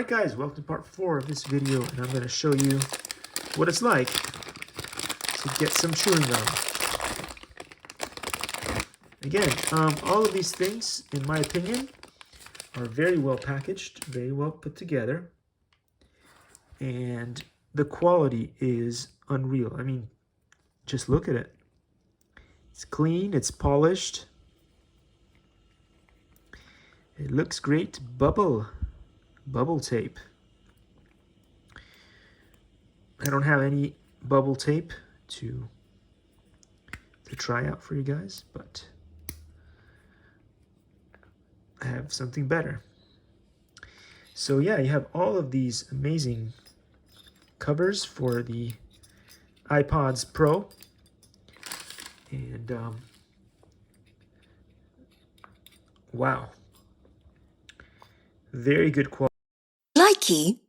Alright guys, welcome to part 4 of this video, and I'm going to show you what it's like to get some chewing gum. Again, all of these things, in my opinion, are very well packaged, very well put together, and the quality is unreal. I mean, just look at it. It's clean, it's polished, it looks great. Bubble tape. I don't have any bubble tape to try out for you guys, but I have something better. So yeah, you have all of these amazing covers for the iPods Pro, and wow, very good quality. Likey.